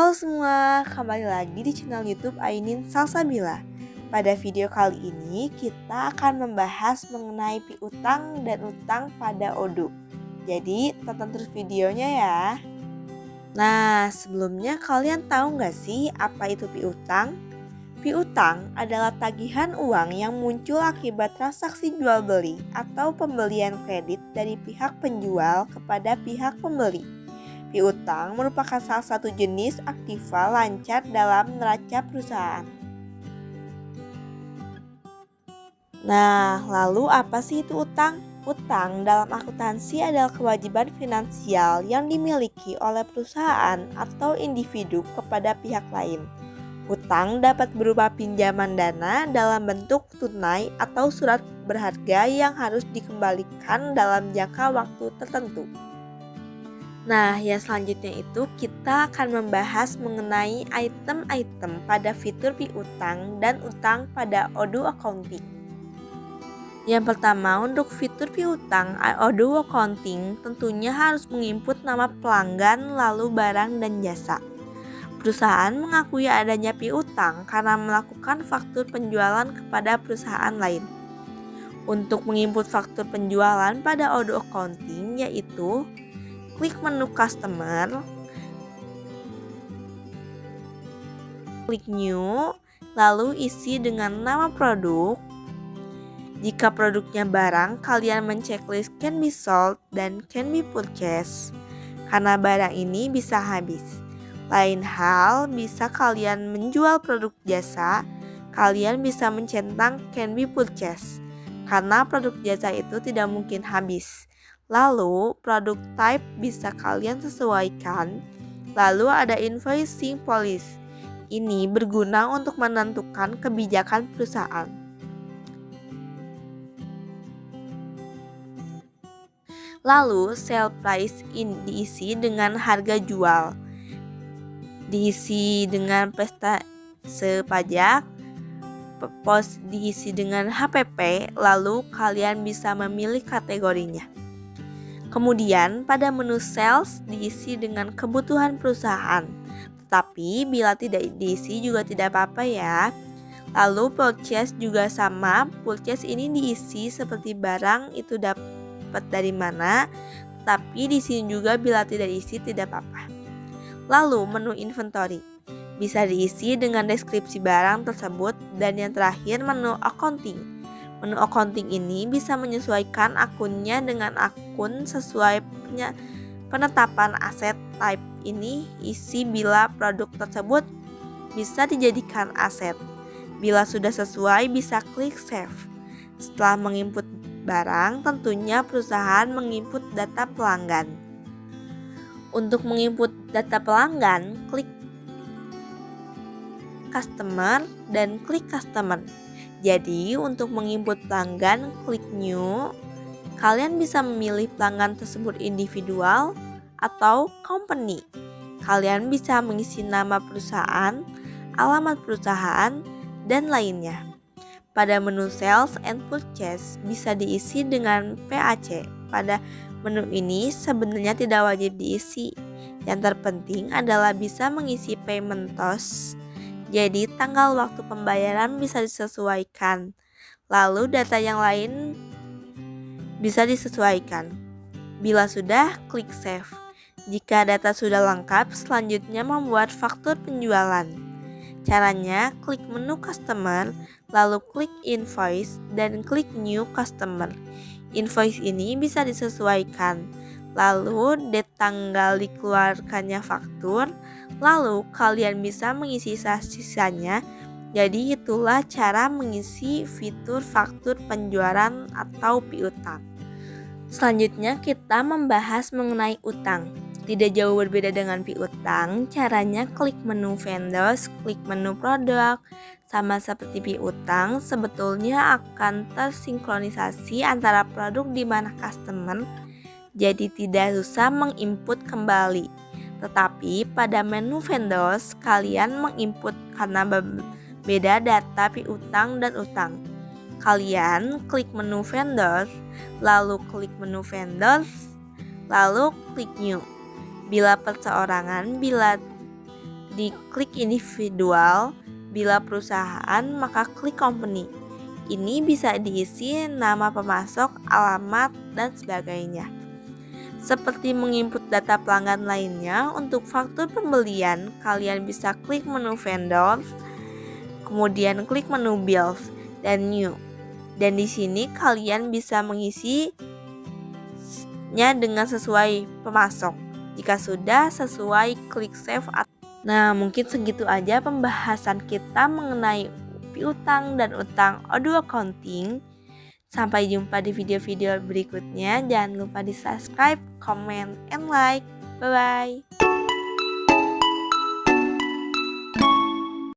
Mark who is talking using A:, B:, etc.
A: Halo semua, kembali lagi di channel YouTube Ainin Salsabila. Pada video kali ini kita akan membahas mengenai piutang dan utang pada Odoo. Jadi tonton terus videonya ya. Nah, sebelumnya kalian tahu nggak sih apa itu piutang? Piutang adalah tagihan uang yang muncul akibat transaksi jual beli atau pembelian kredit dari pihak penjual kepada pihak pembeli. Piutang merupakan salah satu jenis aktiva lancar dalam neraca perusahaan. Nah, lalu apa sih itu utang? Utang dalam akuntansi adalah kewajiban finansial yang dimiliki oleh perusahaan atau individu kepada pihak lain. Utang dapat berupa pinjaman dana dalam bentuk tunai atau surat berharga yang harus dikembalikan dalam jangka waktu tertentu. Nah, yang selanjutnya itu kita akan membahas mengenai item-item pada fitur piutang dan utang pada Odoo Accounting. Yang pertama, untuk fitur piutang Odoo Accounting tentunya harus menginput nama pelanggan lalu barang dan jasa. Perusahaan mengakui adanya piutang karena melakukan faktur penjualan kepada perusahaan lain. Untuk menginput faktur penjualan pada Odoo Accounting yaitu klik menu customer, klik new, lalu isi dengan nama produk. Jika produknya barang, kalian menceklis can be sold dan can be purchased, karena barang ini bisa habis. Lain hal, bisa kalian menjual produk jasa, kalian bisa mencentang can be purchased, karena produk jasa itu tidak mungkin habis. Lalu, produk type bisa kalian sesuaikan. Lalu ada invoicing policy. Ini berguna untuk menentukan kebijakan perusahaan. Lalu, sale price diisi dengan harga jual. Diisi dengan persentase pajak. Pos diisi dengan HPP. Lalu, kalian bisa memilih kategorinya. Kemudian pada menu sales diisi dengan kebutuhan perusahaan, tetapi bila tidak diisi juga tidak apa-apa ya. Lalu purchase juga sama, purchase ini diisi seperti barang itu dapat dari mana, tapi di sini juga bila tidak diisi tidak apa-apa. Lalu menu inventory bisa diisi dengan deskripsi barang tersebut, dan yang terakhir menu accounting. Menu accounting ini bisa menyesuaikan akunnya dengan akun sesuai penetapan aset type ini isi bila produk tersebut bisa dijadikan aset. Bila sudah sesuai bisa klik save. Setelah menginput barang, tentunya perusahaan menginput data pelanggan. Untuk menginput data pelanggan, klik customer dan klik customer. Jadi untuk menginput pelanggan, klik new. Kalian bisa memilih pelanggan tersebut individual atau company. Kalian bisa mengisi nama perusahaan, alamat perusahaan, dan lainnya. Pada menu sales and purchase bisa diisi dengan PAC. Pada menu ini sebenarnya tidak wajib diisi. Yang terpenting adalah bisa mengisi payment terms. Jadi tanggal waktu pembayaran bisa disesuaikan. Lalu data yang lain bisa disesuaikan. Bila sudah, klik save. Jika data sudah lengkap, selanjutnya membuat faktur penjualan. Caranya, klik menu customer, lalu klik invoice dan klik new customer. Invoice ini bisa disesuaikan. Lalu date tanggal dikeluarkannya faktur. Lalu kalian bisa mengisi sisanya. Jadi itulah cara mengisi fitur faktur penjualan atau piutang. Selanjutnya kita membahas mengenai utang. Tidak jauh berbeda dengan piutang. Caranya klik menu vendors, klik menu produk. Sama seperti piutang, sebetulnya akan tersinkronisasi antara produk di mana customer, jadi tidak susah menginput kembali. Tetapi pada menu vendors kalian menginput karena beda data piutang dan utang. Kalian klik menu vendors, lalu klik menu vendors, lalu klik new. Bila perseorangan, bila Di klik individual, bila perusahaan maka klik company. Ini bisa diisi nama pemasok, alamat, dan sebagainya. Seperti menginput data pelanggan lainnya, untuk faktur pembelian, kalian bisa klik menu vendors, kemudian klik menu bills dan new. Dan di sini kalian bisa mengisinya dengan sesuai pemasok. Jika sudah sesuai, klik save. Nah, mungkin segitu aja pembahasan kita mengenai piutang dan utang audio accounting. Sampai jumpa di video-video berikutnya. Jangan lupa di subscribe, comment, and like. Bye-bye.